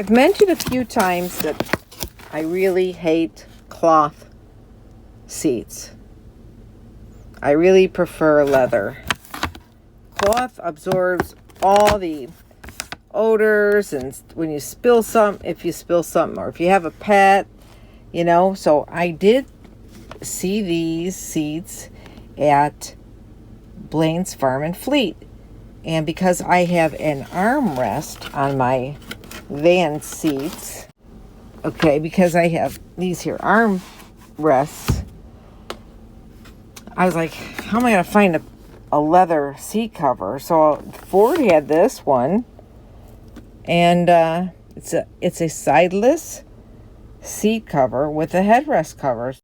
I've mentioned a few times that I really hate cloth seats. I really prefer leather. Cloth absorbs all the odors, and when you spill some, if you spill something, or if you have a pet, you know. So I did see these seats at Blaine's Farm and Fleet, and because I have an armrest on my van seats, okay, because I have these here armrests, I was like, how am I gonna find a leather seat cover? So Ford had this one, and it's a sideless seat cover with a headrest cover,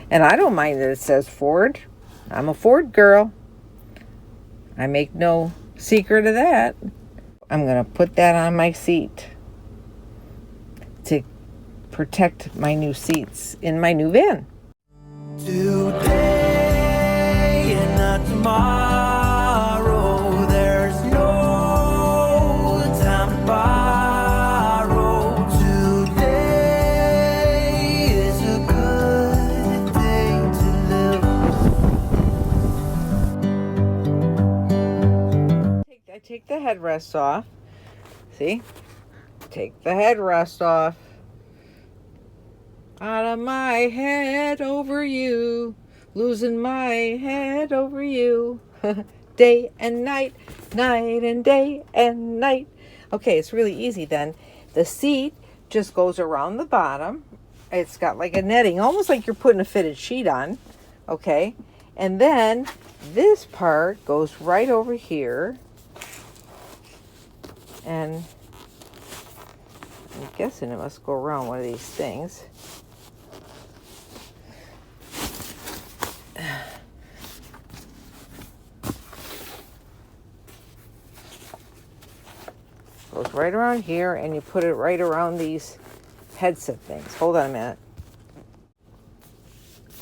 and I don't mind that it says Ford. I'm a Ford girl. I make no secret of that. I'm gonna put that on my seat to protect my new seats in my new van. Today and not tomorrow, there's no time to borrow. Today is a good day to live. I take the headrest off. See? Take the headrest off. Out of my head over you, losing my head over you. Day and night, night and day and night. Okay, it's really easy then. The seat just goes around the bottom. It's got like a netting, almost like you're putting a fitted sheet on. Okay, and then this part goes right over here. And I'm guessing it must go around one of these things. Goes right around here, and you put it right around these headset things. Hold on a minute.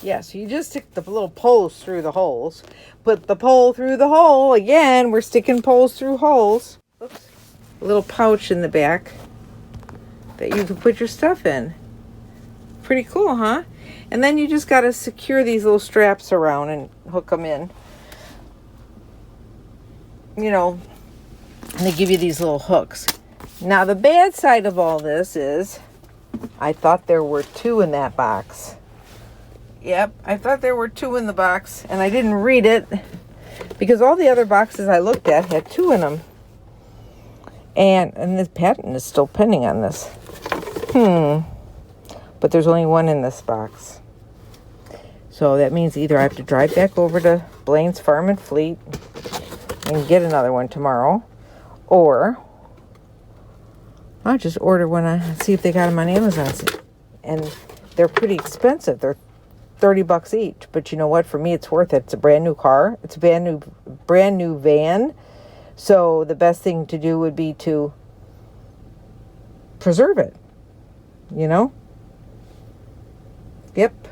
Yeah, so you just stick the little poles through the holes. Put the pole through the hole. Again, we're sticking poles through holes. Oops. A little pouch in the back that you can put your stuff in. Pretty cool, huh? And then you just got to secure these little straps around and hook them in. You know, and they give you these little hooks. Now, the bad side of all this is I thought there were two in that box. Yep, I thought there were two in the box, and I didn't read it because all the other boxes I looked at had two in them. And this patent is still pending on this. But there's only one in this box. So that means either I have to drive back over to Blaine's Farm and Fleet and get another one tomorrow, or I'll just order one and see if they got them on Amazon. And they're pretty expensive. They're $30 each. But you know what? For me, it's worth it. It's a brand new car. It's a brand new van. So the best thing to do would be to preserve it. You know? Yep.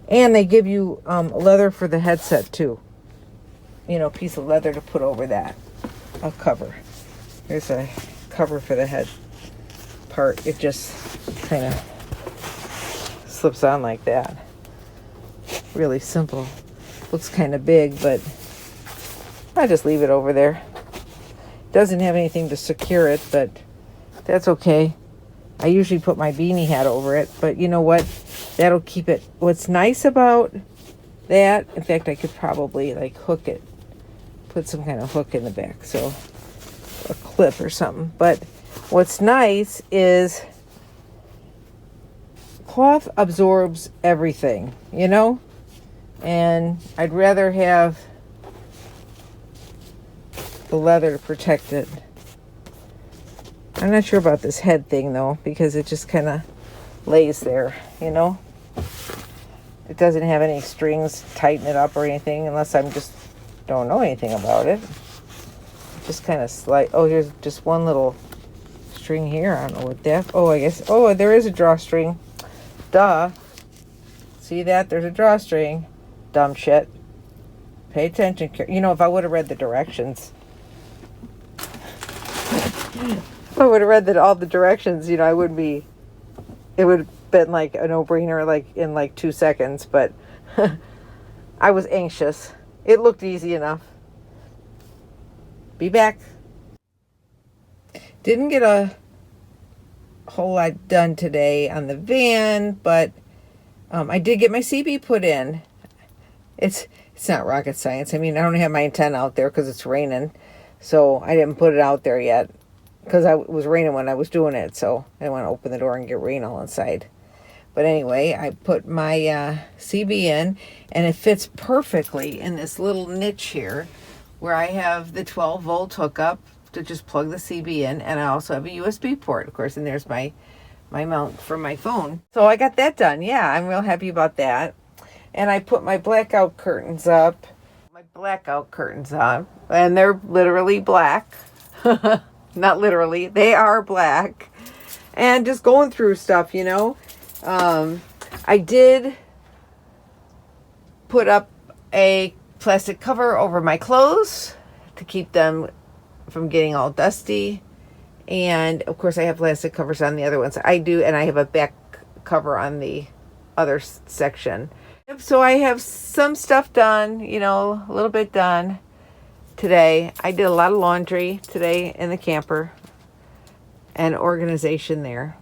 And they give you leather for the headset too. You know, piece of leather to put over that. A cover. Here's a cover for the head part. It just kind of slips on like that. Really simple. Looks kind of big, but I just leave it over there. Doesn't have anything to secure it, but that's okay. I usually put my beanie hat over it, but you know what? That'll keep it. What's nice about that, in fact, I could probably like hook it. Put some kind of hook in the back, so a clip or something. But what's nice is cloth absorbs everything, you know? And I'd rather have the leather to protect it. I'm not sure about this head thing though, because it just kind of lays there, you know? It doesn't have any strings to tighten it up or anything, unless I'm just don't know anything about it. Just kind of slide. Oh, here's just one little string here. I don't know what that. Oh, I guess. Oh, there is a drawstring. Duh. See that? There's a drawstring. Dumb shit. Pay attention. You know, if I would have read the directions. If I would have read all the directions, you know, it would have been like a no-brainer, like in like 2 seconds, but I was anxious. It looked easy enough. Be back. Didn't get a whole lot done today on the van, but I did get my CB put in. It's not rocket science. I mean, I don't have my antenna out there because it's raining, so I didn't put it out there yet because it was raining when I was doing it, so I didn't want to open the door and get rain all inside. But anyway, I put my CB in, and it fits perfectly in this little niche here where I have the 12-volt hookup to just plug the CB in, and I also have a USB port, of course, and there's my mount for my phone. So I got that done. Yeah, I'm real happy about that. And I put my blackout curtains up. And they're literally black. Not literally, they are black. And just going through stuff, you know. I did put up a plastic cover over my clothes to keep them from getting all dusty. And of course I have plastic covers on the other ones. I do, and I have a back cover on the other section. So I have some stuff done, you know, a little bit done today. I did a lot of laundry today in the camper and organization there.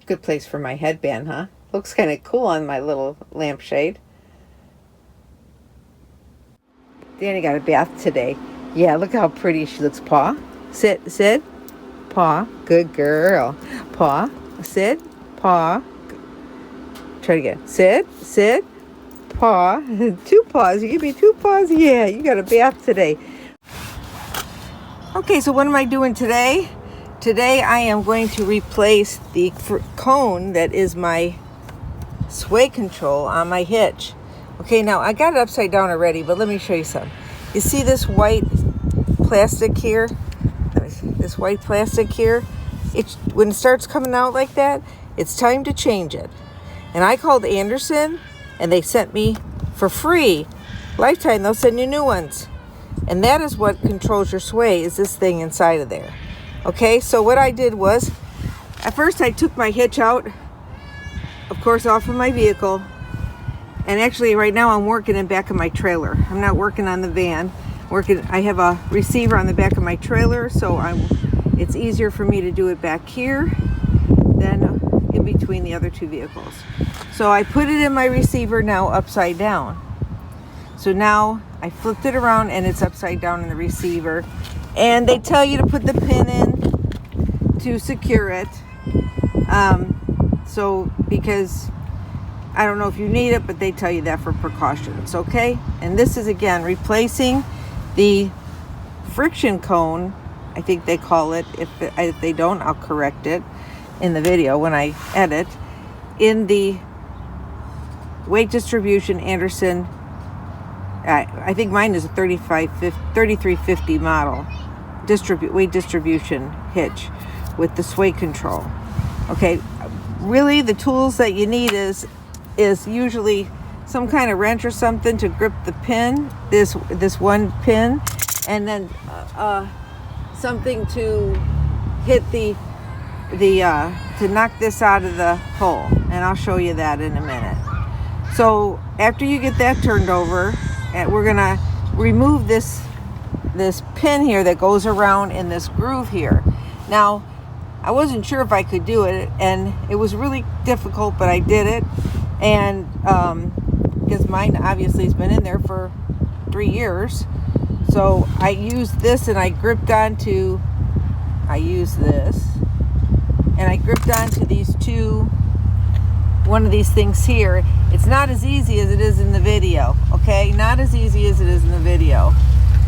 Good place for my headband, huh? Looks kind of cool on my little lampshade. Danny got a bath today. Yeah, look how pretty she looks. Paw. Sit. Paw. Good girl. Paw. Sit. Paw. Try it again. Sit. Paw. 2 paws. You give me 2 paws? Yeah, you got a bath today. Okay, so what am I doing today? Today I am going to replace the cone that is my sway control on my hitch. Okay, now I got it upside down already, but let me show you some. You see this white plastic here? This white plastic here? When it starts coming out like that, it's time to change it. And I called Anderson, and they sent me for free. Lifetime, they'll send you new ones. And that is what controls your sway, is this thing inside of there. Okay, so what I did was, at first I took my hitch out, of course, off of my vehicle. And actually right now I'm working in back of my trailer. I'm not working on the van. I have a receiver on the back of my trailer, so it's easier for me to do it back here than in between the other 2 vehicles. So I put it in my receiver now upside down. So now I flipped it around and it's upside down in the receiver. And they tell you to put the pin in to secure it. So because I don't know if you need it, but they tell you that for precautions, okay? And this is, again, replacing the friction cone, I think they call it. If they don't, I'll correct it in the video when I edit. In the weight distribution Anderson, I think mine is a 3350 model weight distribution hitch with the sway control. Okay, really the tools that you need is usually some kind of wrench or something to grip the pin, this one pin, and then something to hit to knock this out of the hole, and I'll show you that in a minute. So after you get that turned over, we're gonna remove this pin here that goes around in this groove here. Now, I wasn't sure if I could do it, and it was really difficult, but I did it. And because mine obviously has been in there for 3 years, so I used this and I gripped onto these one of these things here. It's not as easy as it is in the video, okay? Not as easy as it is in the video.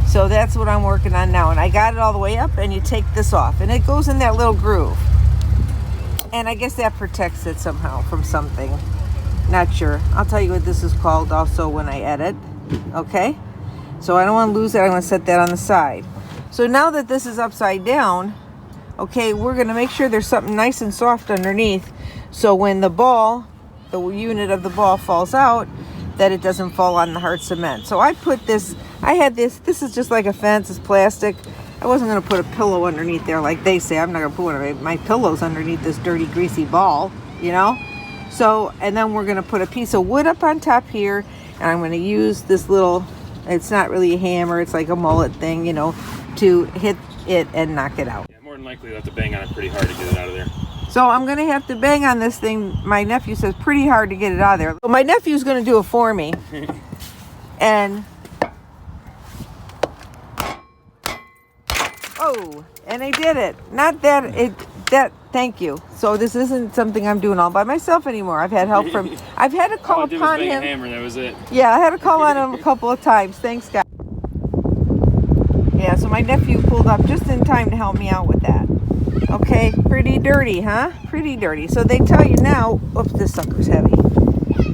So that's what I'm working on now, and I got it all the way up, and you take this off and it goes in that little groove, and I guess that protects it somehow from something. Not sure. I'll tell you what this is called also when I edit. Okay, so I don't want to lose it. I'm going to set that on the side. So now that this is upside down, okay, we're going to make sure there's something nice and soft underneath, so when the unit of the ball falls out, that it doesn't fall on the hard cement. So I put this, this is just like a fence, it's plastic. I wasn't going to put a pillow underneath there like they say. I'm not going to put one of my pillows underneath this dirty, greasy ball, you know? So, and then we're going to put a piece of wood up on top here, and I'm going to use this little, it's not really a hammer, it's like a mullet thing, you know, to hit it and knock it out. Yeah, more than likely, you'll have to bang on it pretty hard to get it out of there. So I'm going to have to bang on this thing. My nephew says pretty hard to get it out of there. So my nephew's going to do it for me. And, oh, and I did it. Not that, thank you. So this isn't something I'm doing all by myself anymore. I've had help from, I've had to call upon him. Hammer, that was it. Yeah, I had to call on him a couple of times. Thanks, guys. Yeah, so my nephew pulled up just in time to help me out with that. Okay, pretty dirty, huh? Pretty dirty. So they tell you now, oops, this sucker's heavy,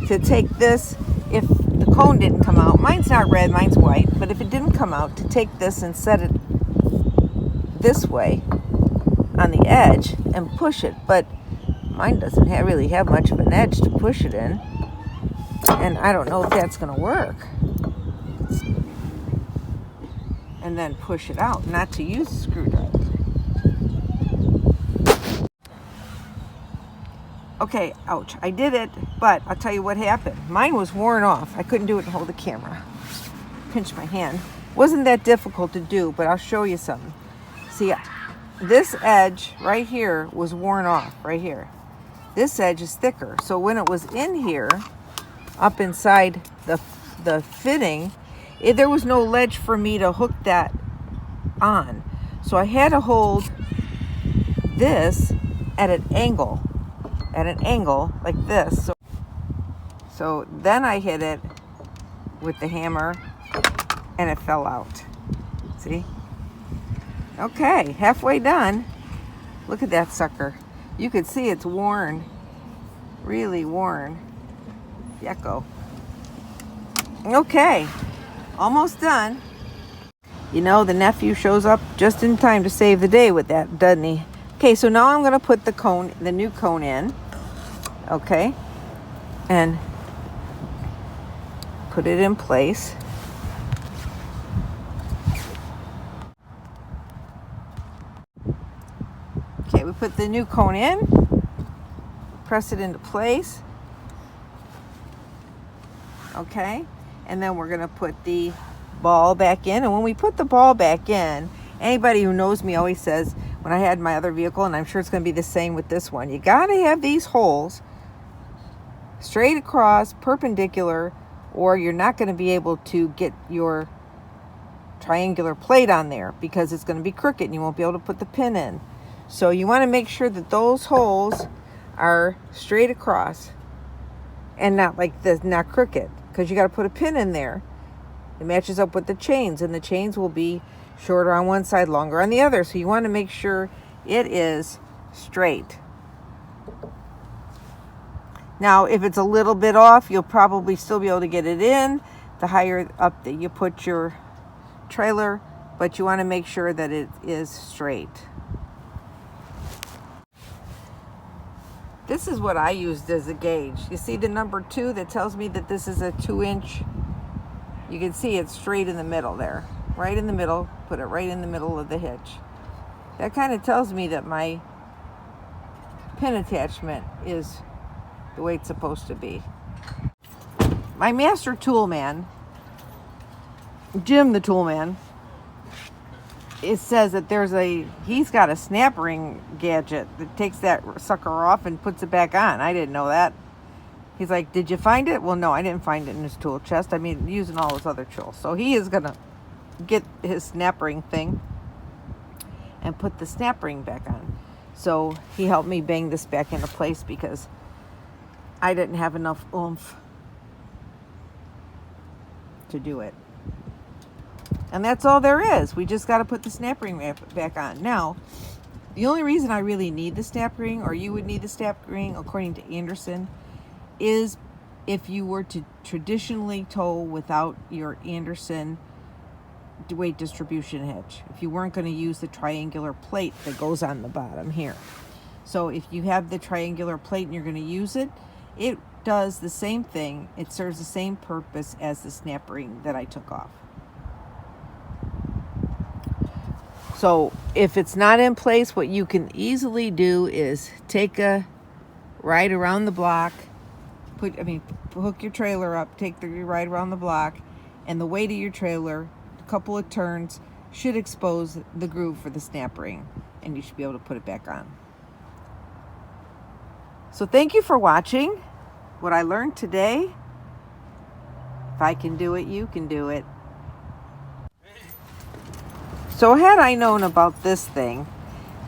to take this, if the cone didn't come out, mine's not red, mine's white, but if it didn't come out, to take this and set it this way on the edge and push it. But mine doesn't really have much of an edge to push it in, and I don't know if that's going to work. And then push it out, not to use a screwdriver. Okay, ouch, I did it, but I'll tell you what happened. Mine was worn off. I couldn't do it and hold the camera. Pinch my hand. Wasn't that difficult to do, but I'll show you something. See, this edge right here was worn off, right here. This edge is thicker, so when it was in here, up inside the fitting, there was no ledge for me to hook that on. So I had to hold this at an angle like this. So then I hit it with the hammer and it fell out. See? Okay, halfway done. Look at that sucker. You could see it's worn, really worn. Yucko. Okay, almost done. You know, the nephew shows up just in time to save the day with that, doesn't he? Okay, so now I'm going to put the new cone in. Okay, and put it in place. Okay, we put the new cone in, press it into place. Okay, and then we're going to put the ball back in. And when we put the ball back in, anybody who knows me always says, when I had my other vehicle, and I'm sure it's going to be the same with this one, you got to have these holes straight across, perpendicular, or you're not going to be able to get your triangular plate on there because it's going to be crooked and you won't be able to put the pin in. So you want to make sure that those holes are straight across and not like this, not crooked, because you got to put a pin in there. It matches up with the chains, and the chains will be shorter on one side, longer on the other. So you want to make sure it is straight. Now, if it's a little bit off, you'll probably still be able to get it in the higher up that you put your trailer, but you want to make sure that it is straight. This is what I used as a gauge. You see the number 2 that tells me that this is a 2-inch. You can see it's straight in the middle there. Right in the middle. Put it right in the middle of the hitch. That kind of tells me that my pin attachment is the way it's supposed to be. My master tool man, Jim the tool man, it says that he's got a snap ring gadget that takes that sucker off and puts it back on. I didn't know that. He's like, did you find it? Well, no, I didn't find it in his tool chest. I mean, using all his other tools. So he is going to get his snap ring thing and put the snap ring back on. So he helped me bang this back into place because I didn't have enough oomph to do it. And that's all there is. We just got to put the snap ring back on. Now, the only reason I really need the snap ring, or you would need the snap ring according to Anderson, is if you were to traditionally tow without your Anderson weight distribution hitch. If you weren't going to use the triangular plate that goes on the bottom here. So if you have the triangular plate and you're going to use it, it does the same thing. It serves the same purpose as the snap ring that I took off. So if it's not in place, what you can easily do is take a ride around the block, hook your trailer up, take the ride around the block, and the weight of your trailer, a couple of turns, should expose the groove for the snap ring, and you should be able to put it back on. So thank you for watching what I learned today. If I can do it, you can do it. So had I known about this thing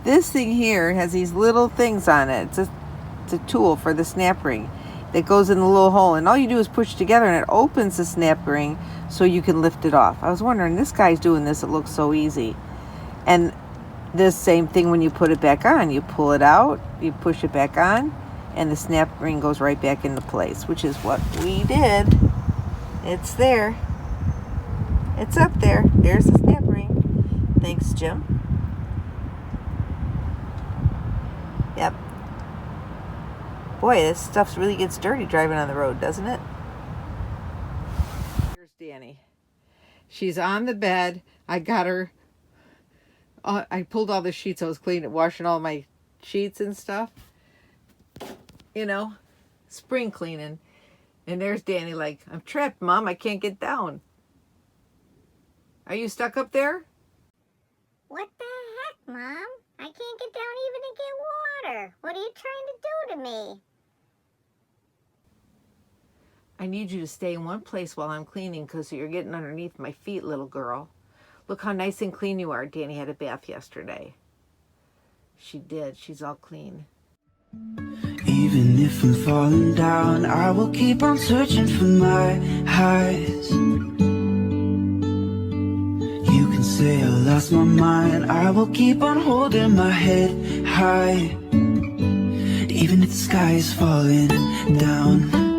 here has these little things on it. It's a tool for the snap ring that goes in the little hole, and all you do is push together and it opens the snap ring so you can lift it off. I was wondering, this guy's doing this, it looks so easy. And this same thing when you put it back on, you pull it out, you push it back on, and the snap ring goes right back into place, which is what we did. It's there. It's up there. There's the snap ring. Thanks, Jim. Yep. Boy, this stuff really gets dirty driving on the road, doesn't it? Here's Danny. She's on the bed. I got her. I pulled all the sheets. I was cleaning, washing all my sheets and stuff. You know, spring cleaning. And there's Danny like, I'm trapped, Mom. I can't get down. Are you stuck up there? What the heck, Mom? I can't get down even to get water. What are you trying to do to me? I need you to stay in one place while I'm cleaning because you're getting underneath my feet, little girl. Look how nice and clean you are. Danny had a bath yesterday. She did. She's all clean. Even if I'm falling down, I will keep on searching for my highs. You can say I lost my mind, I will keep on holding my head high. Even if the sky is falling down.